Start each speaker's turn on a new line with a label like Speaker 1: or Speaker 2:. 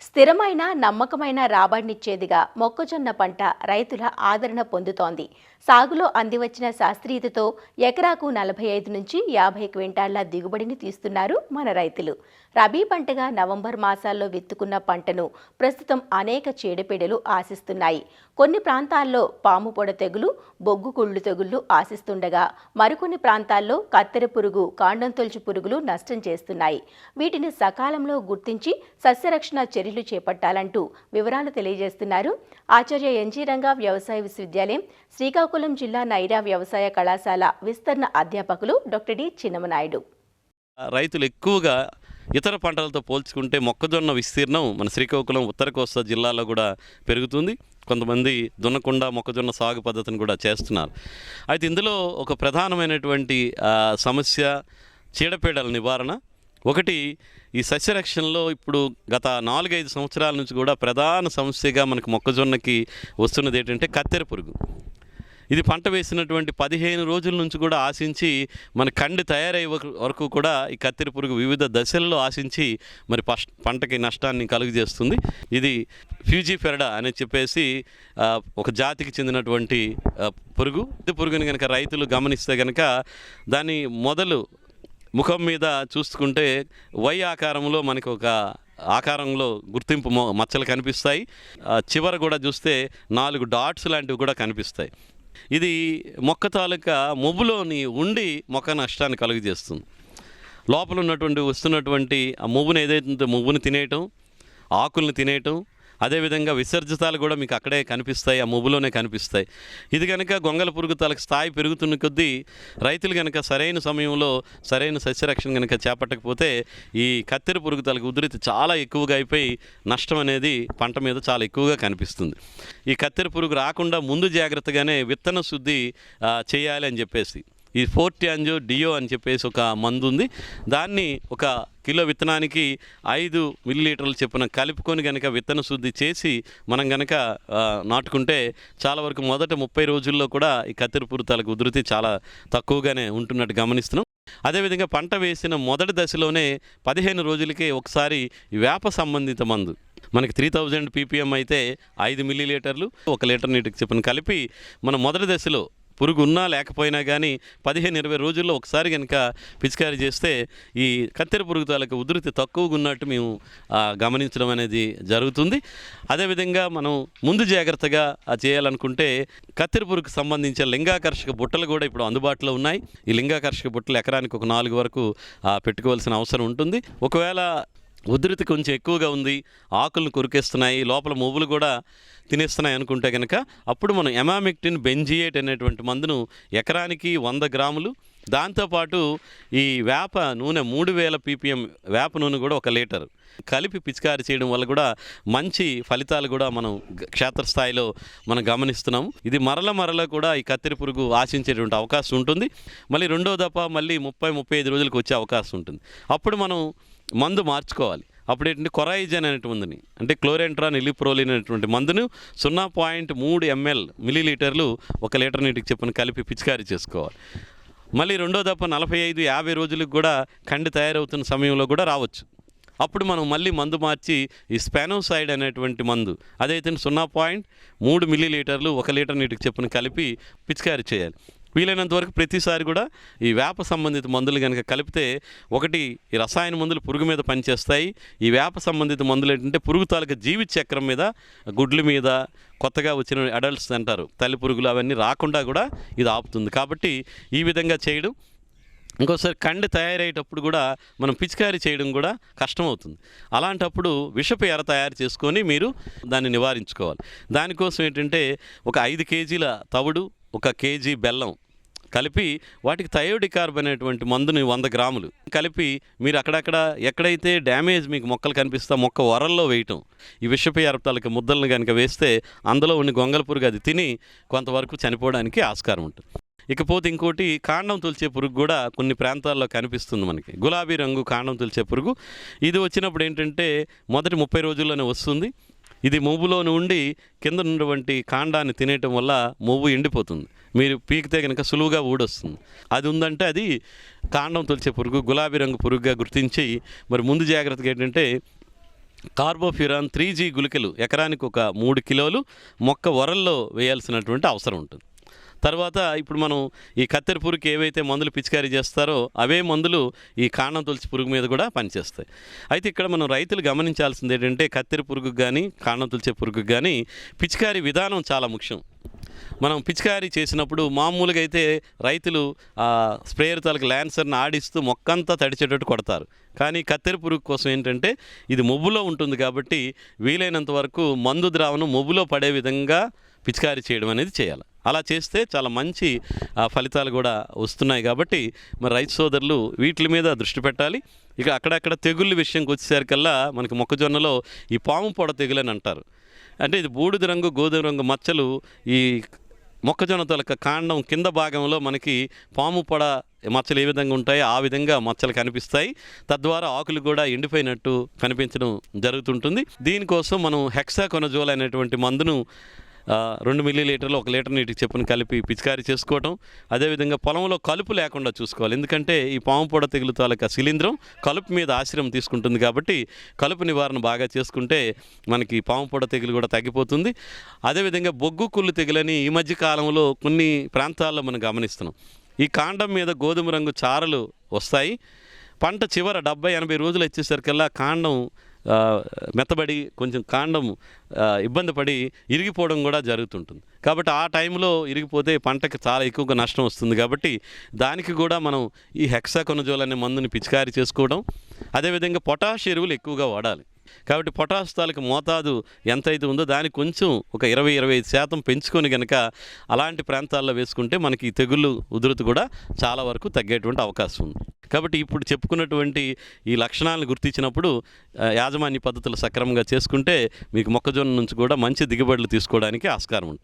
Speaker 1: స్థిరమైన నమ్మకమైన రాబడినిచ్చేదిగా మొక్కజొన్న పంట రైతుల ఆదరణ పొందుతోంది. సాగులో అందివచ్చిన శాస్త్రీయతతో ఎకరాకు 45 నుంచి 50 క్వింటాళ్ల దిగుబడిని తీస్తున్నారు మన రైతులు. రబీ పంటగా నవంబర్ మాసాల్లో విత్తుకున్న పంటను ప్రస్తుతం అనేక చీడపీడలు ఆశిస్తున్నాయి. కొన్ని ప్రాంతాల్లో పాము పొడ తెగులు, బొగ్గు కుళ్ళు తెగుళ్లు ఆశిస్తుండగా మరికొన్ని ప్రాంతాల్లో కత్తెర పురుగు, కాండం తొలుచు పురుగులు నష్టం చేస్తున్నాయి. వీటిని సకాలంలో గుర్తించి సస్యరక్షణ చర్యలు చేపట్టాలంటూ వివరాలు తెలియజేస్తున్నారు ఆచార్య ఎన్జీ రంగా వ్యవసాయ విశ్వవిద్యాలయం, శ్రీకాకుళం జిల్లా నైరా వ్యవసాయ కళాశాల విస్తరణ అధ్యాపకులు డాక్టర్ డి చిన్నమనాయుడు.
Speaker 2: రైతులు ఎక్కువగా ఇతర పంటలతో పోల్చుకుంటే మొక్కజొన్న విస్తీర్ణం మన శ్రీకాకుళం ఉత్తర కోస్తా జిల్లాలో కూడా పెరుగుతుంది. కొంతమంది దున్నకుండా మొక్కజొన్న సాగు పద్ధతిని కూడా చేస్తున్నారు. అయితే ఇందులో ఒక ప్రధానమైనటువంటి సమస్య చీడపీడల నివారణ. ఒకటి, ఈ సస్యరక్షణలో ఇప్పుడు గత 4-5 సంవత్సరాల నుంచి కూడా ప్రధాన సమస్యగా మనకు మొక్కజొన్నకి వస్తున్నది ఏంటంటే కత్తెర పురుగు. ఇది పంట వేసినటువంటి 15 రోజుల నుంచి కూడా ఆశించి మన కండి తయారయ్యే వరకు కూడా ఈ కత్తెర పురుగు వివిధ దశల్లో ఆశించి మరి పంటకి నష్టాన్ని కలుగజేస్తుంది. ఇది ఫ్యూజిఫెరడా అని చెప్పేసి ఒక జాతికి చెందినటువంటి పురుగు. ఈ పురుగుని కనుక రైతులు గమనిస్తే కనుక దాని మొదలు ముఖం మీద చూసుకుంటే వై ఆకారంలో మనకు ఒక ఆకారంలో గుర్తింపు మచ్చలు కనిపిస్తాయి. చివర కూడా చూస్తే 4 డాట్స్ లాంటివి కూడా కనిపిస్తాయి. ఇది మొక్క తాలూకా మొవ్వులోని ఉండి మొక్క నష్టాన్ని కలుగజేస్తుంది. లోపల ఉన్నటువంటి వస్తున్నటువంటి ఆ మొవ్వుని ఏదైతే మొవ్వుని తినేయటం, ఆకుల్ని తినేయటం, అదేవిధంగా విసర్జితాలు కూడా మీకు అక్కడే కనిపిస్తాయి, ఆ మొవ్వులోనే కనిపిస్తాయి. ఇది కనుక గొంగల పురుగు తాలూకు స్థాయి పెరుగుతున్న కొద్దీ రైతులు కనుక సరైన సమయంలో సరైన సస్యరక్షణ కనుక చేపట్టకపోతే ఈ కత్తెర పురుగు తాలూకు ఉధృతి చాలా ఎక్కువగా అయిపోయి నష్టం అనేది పంట మీద చాలా ఎక్కువగా కనిపిస్తుంది. ఈ కత్తెర పురుగు రాకుండా ముందు జాగ్రత్తగానే విత్తన శుద్ధి చేయాలి అని చెప్పేసి ఈ ఫోర్టియాంజో డియో అని చెప్పేసి ఒక మందు ఉంది. దాన్ని ఒక కిలో విత్తనానికి 5 మిల్లీలీటర్లు చొప్పున కలుపుకొని కనుక విత్తన శుద్ధి చేసి మనం కనుక నాటుకుంటే చాలా వరకు మొదట 30 రోజుల్లో కూడా ఈ కత్తెర పురుగు తాలూకు ఉధృతి చాలా తక్కువగానే ఉంటున్నట్టు గమనిస్తున్నాం. అదేవిధంగా పంట వేసిన మొదటి దశలోనే 15 రోజులకే ఒకసారి వేప సంబంధిత మందు మనకి 3000 ppm అయితే 5 మిల్లీలీటర్లు 1 లీటర్ నీటికి చొప్పున కలిపి మనం మొదటి దశలో పురుగు ఉన్నా లేకపోయినా కానీ 15-20 రోజుల్లో ఒకసారి కనుక పిచికారీ చేస్తే ఈ కత్తెర పురుగు తాలూకు ఉధృతి తక్కువగా ఉన్నట్టు మేము గమనించడం అనేది జరుగుతుంది. అదేవిధంగా మనం ముందు జాగ్రత్తగా చేయాలనుకుంటే కత్తెర పురుగుకు సంబంధించిన లింగాకర్షక బుట్టలు కూడా ఇప్పుడు అందుబాటులో ఉన్నాయి. ఈ లింగాకర్షక బుట్టలు ఎకరానికి ఒక 4 వరకు పెట్టుకోవాల్సిన అవసరం ఉంటుంది. ఒకవేళ ఉధృతి కొంచెం ఎక్కువగా ఉంది, ఆకులను కొరికేస్తున్నాయి, లోపల మొవ్వులు కూడా తినేస్తున్నాయి అనుకుంటే కనుక అప్పుడు మనం ఎమామిక్టిన్ బెంజియేట్ అనేటువంటి మందును ఎకరానికి 100 గ్రాములు, దాంతోపాటు ఈ వేప నూనె 3000 ppm వేప నూనె కూడా 1 లీటర్ కలిపి పిచికారి చేయడం వల్ల కూడా మంచి ఫలితాలు కూడా మనం క్షేత్రస్థాయిలో మనం గమనిస్తున్నాము. ఇది మరల కూడా ఈ కత్తెర పురుగు ఆశించేటువంటి అవకాశం ఉంటుంది. మళ్ళీ రెండో దఫా మళ్ళీ 30-35 రోజులకు వచ్చే అవకాశం ఉంటుంది. అప్పుడు మనం మందు మార్చుకోవాలి. అప్పుడు ఏంటంటే కొరాయిజన్ అనేటువంటిది అంటే క్లోరెంట్రాన్ ఇలిప్రోలిన్ అనేటువంటి మందును 0.3 ml మిల్లీలీటర్లు 1 లీటర్ నీటికి చొప్పున కలిపి పిచికారీ చేసుకోవాలి. మళ్ళీ రెండో దఫా 45-50 రోజులకు కూడా కండి తయారవుతున్న సమయంలో కూడా రావచ్చు. అప్పుడు మనం మళ్ళీ మందు మార్చి ఈ స్పానోసైడ్ అనేటువంటి మందు అదైతే 0.3 మిల్లీలీటర్లు 1 లీటర్ నీటికి చొప్పున కలిపి పిచికారీ చేయాలి. వీలైనంత వరకు ప్రతిసారి కూడా ఈ వేప సంబంధిత మందులు కనుక కలిపితే ఒకటి ఈ రసాయన మందులు పురుగు మీద పనిచేస్తాయి. ఈ వేప సంబంధిత మందులు ఏంటంటే పురుగు తాలూకా జీవిత చక్రం మీద, గుడ్ల మీద, కొత్తగా వచ్చిన అడల్ట్స్ అంటారు తల్లి పురుగులు, అవన్నీ రాకుండా కూడా ఇది ఆపుతుంది. కాబట్టి ఈ విధంగా చేయడం. ఇంకోసారి కండి తయారయ్యేటప్పుడు కూడా మనం పిచికారీ చేయడం కూడా కష్టమవుతుంది. అలాంటప్పుడు విషపు ఎర తయారు చేసుకొని మీరు దాన్ని నివారించుకోవాలి. దానికోసం ఏంటంటే ఒక 5 కేజీల తవుడు, 1 కేజీ బెల్లం కలిపి వాటికి థయోడికార్బ్ అనేటువంటి మందుని 100 గ్రాములు కలిపి మీరు అక్కడక్కడ ఎక్కడైతే డ్యామేజ్ మీకు మొక్కలు కనిపిస్తా మొక్క వరల్లో వేయటం, ఈ విషపు ఎరతాలకి ముద్దలను కనుక వేస్తే అందులో ఉన్న గొంగల పురుగు అది తిని కొంతవరకు చనిపోవడానికి ఆస్కారం ఉంటుంది. ఇకపోతే ఇంకోటి కాండం తొలిచే పురుగు కూడా కొన్ని ప్రాంతాల్లో కనిపిస్తుంది మనకి. గులాబీ రంగు కాండం తొలిచే పురుగు ఇది వచ్చినప్పుడు ఏంటంటే మొదటి 30 రోజుల్లోనే వస్తుంది. ఇది మొవ్వులో ఉండి కింద ఉన్నటువంటి కాండాన్ని తినేయటం వల్ల మొవ్వు ఎండిపోతుంది. మీరు పీకితే కనుక సులువుగా ఊడొస్తుంది. అది ఉందంటే అది కాండం తొలిచే పురుగు, గులాబీ రంగు పురుగుగా గుర్తించి మరి ముందు జాగ్రత్తగా ఏంటంటే కార్బోఫ్యూరాన్ 3G గుళికలు ఎకరానికి ఒక 3 కిలోలు మొక్క వరల్లో వేయాల్సినటువంటి అవసరం ఉంటుంది. తర్వాత ఇప్పుడు మనం ఈ కత్తెర పురుగుకి ఏవైతే మందులు పిచికారీ చేస్తారో అవే మందులు ఈ కాండం తొలచి పురుగు మీద కూడా పనిచేస్తాయి. అయితే ఇక్కడ మనం రైతులు గమనించాల్సింది ఏంటంటే కత్తెర పురుగుకు కానీ కాండం తొలిచే పురుగుకు కానీ పిచికారీ విధానం చాలా ముఖ్యం. మనం పిచికారీ చేసినప్పుడు మామూలుగా అయితే రైతులు స్ప్రేయర్ తాలూకు ల్యాన్సర్ని ఆడిస్తూ మొక్కంతా తడిచేటట్టు కొడతారు. కానీ కత్తెర పురుగు కోసం ఏంటంటే ఇది మొబ్బులో ఉంటుంది కాబట్టి వీలైనంత వరకు మందు ద్రావణం మొబ్బులో పడే విధంగా పిచికారీ చేయడం అనేది చేయాలి. అలా చేస్తే చాలా మంచి ఫలితాలు కూడా వస్తున్నాయి. కాబట్టి మరి రైతు సోదరులు వీటి మీద దృష్టి పెట్టాలి. ఇక అక్కడక్కడ తెగుళ్ళ విషయంకి వచ్చేసరికల్లా మనకి మొక్కజొన్నలో ఈ పాము పొడ తెగులు అని అంటారు. అంటే ఇది బూడిద రంగు గోధుమ రంగు మచ్చలు ఈ మొక్కజొన్న తొలక కాండం కింద భాగంలో మనకి పాము పొడ మచ్చలు ఏ విధంగా ఉంటాయో ఆ విధంగా మచ్చలు కనిపిస్తాయి. తద్వారా ఆకులు కూడా ఎండిపోయినట్టు కనిపించడం జరుగుతుంటుంది. దీనికోసం మనం హెక్సాకొనజోల్ అనేటువంటి మందును 2 మిల్లీలీటర్లు 1 లీటర్ నీటికి చెప్పుని కలిపి పిచికారీ చేసుకోవటం. అదేవిధంగా పొలంలో కలుపు లేకుండా చూసుకోవాలి. ఎందుకంటే ఈ పాము పొడ తెగులు తాలూకా శిలీంధ్రం కలుపు మీద ఆశ్రయం తీసుకుంటుంది కాబట్టి కలుపు నివారణ బాగా చేసుకుంటే మనకి పాము పొడ తెగులు కూడా తగ్గిపోతుంది. అదేవిధంగా బొగ్గు కుళ్ళు తెగులని ఈ మధ్య కాలంలో కొన్ని ప్రాంతాల్లో మనం గమనిస్తున్నాం. ఈ కాండం మీద గోధుమ రంగు చారలు వస్తాయి. పంట చివర 70-80 రోజులు వచ్చేసరికల్లా కాండం మెత్తబడి కొంచెం కాండం ఇబ్బంది పడి ఇరిగిపోవడం కూడా జరుగుతుంటుంది. కాబట్టి ఆ టైంలో ఇరిగిపోతే పంటకి చాలా ఎక్కువగా నష్టం వస్తుంది. కాబట్టి దానికి కూడా మనం ఈ హెక్సాకొనజోల్ అనే మందుని పిచికారీ చేసుకోవడం. అదేవిధంగా పొటాష్ ఎరువులు ఎక్కువగా వాడాలి. కాబట్టి పొటాష్ తాలూకు మోతాదు ఎంతైతే ఉందో దానికి కొంచెం ఒక 20-25% పెంచుకొని కనుక అలాంటి ప్రాంతాల్లో వేసుకుంటే మనకి ఈ తెగుళ్ళు ఉధృతి కూడా చాలా వరకు తగ్గేటువంటి అవకాశం ఉంది. కాబట్టి ఇప్పుడు చెప్పుకున్నటువంటి ఈ లక్షణాలను గుర్తించినప్పుడు యాజమాన్య పద్ధతులు సక్రమంగా చేసుకుంటే మీకు మొక్కజొన్న నుంచి కూడా మంచి దిగుబడులు తీసుకోవడానికి ఆస్కారం ఉంటుంది.